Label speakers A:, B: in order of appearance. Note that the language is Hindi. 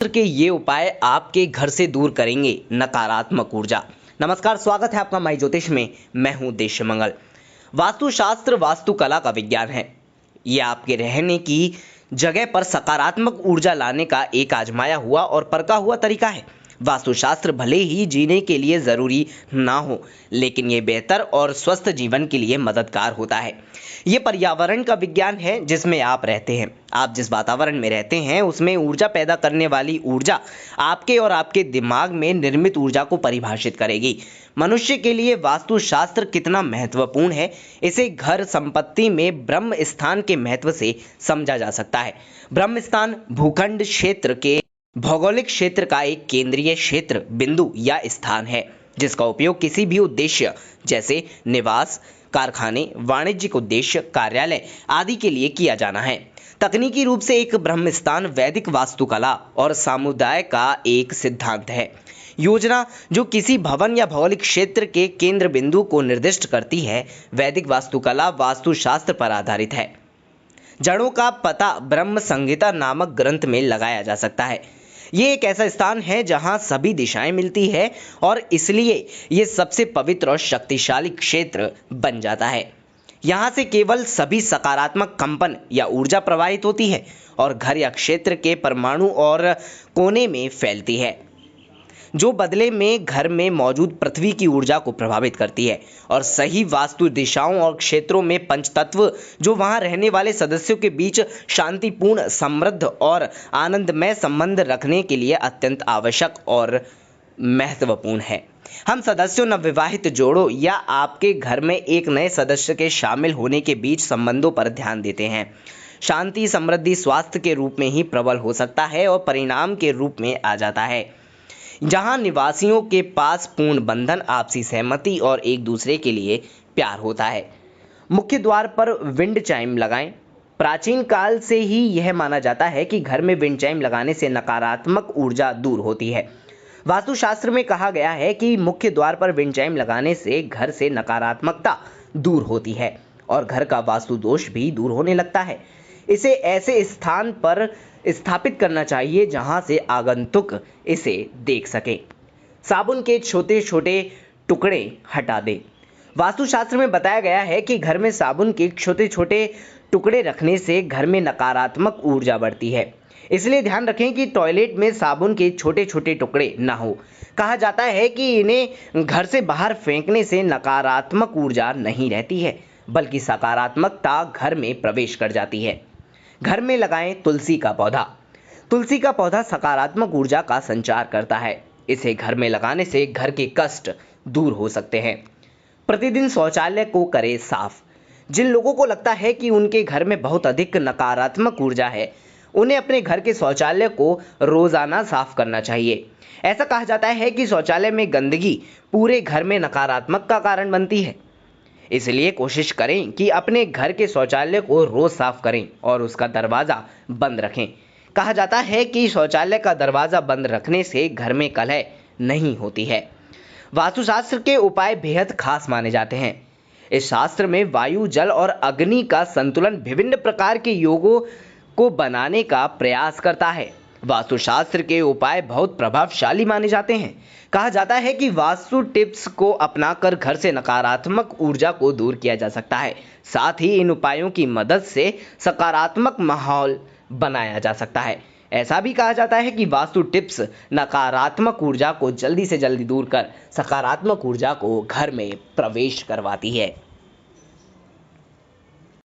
A: के ये उपाय आपके घर से दूर करेंगे नकारात्मक ऊर्जा। नमस्कार, स्वागत है आपका माई ज्योतिष में। मैं हूं देशमंगल। वास्तुशास्त्र वास्तुकला का विज्ञान है। ये आपके रहने की जगह पर सकारात्मक ऊर्जा लाने का एक आजमाया हुआ और परखा हुआ तरीका है। वास्तुशास्त्र भले ही जीने के लिए ज़रूरी ना हो, लेकिन ये बेहतर और स्वस्थ जीवन के लिए मददगार होता है। ये पर्यावरण का विज्ञान है जिसमें आप रहते हैं। आप जिस वातावरण में रहते हैं उसमें ऊर्जा पैदा करने वाली ऊर्जा आपके और आपके दिमाग में निर्मित ऊर्जा को परिभाषित करेगी। मनुष्य के लिए वास्तुशास्त्र कितना महत्वपूर्ण है, इसे घर संपत्ति में ब्रह्म स्थान के महत्व से समझा जा सकता है। ब्रह्म स्थान भूखंड क्षेत्र के भौगोलिक क्षेत्र का एक केंद्रीय क्षेत्र बिंदु या स्थान है जिसका उपयोग किसी भी उद्देश्य जैसे निवास, कारखाने, वाणिज्यिक उद्देश्य, कार्यालय आदि के लिए किया जाना है। तकनीकी रूप से एक ब्रह्म स्थान वैदिक वास्तुकला और समुदाय का एक सिद्धांत है। योजना जो किसी भवन या भौगोलिक क्षेत्र के केंद्र बिंदु को निर्दिष्ट करती है, वैदिक वास्तुकला वास्तुशास्त्र पर आधारित है। जड़ों का पता ब्रह्म संहिता नामक ग्रंथ में लगाया जा सकता है। ये एक ऐसा स्थान है जहां सभी दिशाएं मिलती है और इसलिए ये सबसे पवित्र और शक्तिशाली क्षेत्र बन जाता है। यहाँ से केवल सभी सकारात्मक कंपन या ऊर्जा प्रवाहित होती है और घर या क्षेत्र के परमाणु और कोने में फैलती है, जो बदले में घर में मौजूद पृथ्वी की ऊर्जा को प्रभावित करती है। और सही वास्तु दिशाओं और क्षेत्रों में पंचतत्व जो वहां रहने वाले सदस्यों के बीच शांतिपूर्ण, समृद्ध और आनंदमय संबंध रखने के लिए अत्यंत आवश्यक और महत्वपूर्ण है। हम सदस्यों, नवविवाहित जोड़ों या आपके घर में एक नए सदस्य के शामिल होने के बीच संबंधों पर ध्यान देते हैं। शांति, समृद्धि स्वास्थ्य के रूप में ही प्रबल हो सकता है और परिणाम के रूप में आ जाता है जहां निवासियों के पास पूर्ण बंधन, आपसी सहमति और एक दूसरे के लिए प्यार होता है। मुख्य द्वार पर विंड चाइम लगाएं। प्राचीन काल से ही यह माना जाता है कि घर में विंड चाइम लगाने से नकारात्मक ऊर्जा दूर होती है। वास्तुशास्त्र में कहा गया है कि मुख्य द्वार पर विंड चाइम लगाने से घर से नकारात्मकता दूर होती है और घर का वास्तु दोष भी दूर होने लगता है। इसे ऐसे स्थान पर स्थापित करना चाहिए जहां से आगंतुक इसे देख सके। साबुन के छोटे छोटे टुकड़े हटा दें। वास्तुशास्त्र में बताया गया है कि घर में साबुन के छोटे छोटे टुकड़े रखने से घर में नकारात्मक ऊर्जा बढ़ती है। इसलिए ध्यान रखें कि टॉयलेट में साबुन के छोटे छोटे टुकड़े ना हो। कहा जाता है कि इन्हें घर से बाहर फेंकने से नकारात्मक ऊर्जा नहीं रहती है, बल्कि सकारात्मकता घर में प्रवेश कर जाती है। घर में लगाएं तुलसी का पौधा। तुलसी का पौधा सकारात्मक ऊर्जा का संचार करता है। इसे घर में लगाने से घर के कष्ट दूर हो सकते हैं। प्रतिदिन शौचालय को करें साफ। जिन लोगों को लगता है कि उनके घर में बहुत अधिक नकारात्मक ऊर्जा है, उन्हें अपने घर के शौचालय को रोजाना साफ करना चाहिए। ऐसा कहा जाता है कि शौचालय में गंदगी पूरे घर में नकारात्मक का कारण बनती है। इसलिए कोशिश करें कि अपने घर के शौचालय को रोज साफ करें और उसका दरवाज़ा बंद रखें। कहा जाता है कि शौचालय का दरवाज़ा बंद रखने से घर में कलह नहीं होती है। वास्तुशास्त्र के उपाय बेहद खास माने जाते हैं। इस शास्त्र में वायु, जल और अग्नि का संतुलन विभिन्न प्रकार के योगों को बनाने का प्रयास करता है। वास्तुशास्त्र के उपाय बहुत प्रभावशाली माने जाते हैं। कहा जाता है कि वास्तु टिप्स को अपनाकर घर से नकारात्मक ऊर्जा को दूर किया जा सकता है। साथ ही इन उपायों की मदद से सकारात्मक माहौल बनाया जा सकता है। ऐसा भी कहा जाता है कि वास्तु टिप्स नकारात्मक ऊर्जा को जल्दी से जल्दी दूर कर सकारात्मक ऊर्जा को घर में प्रवेश करवाती है।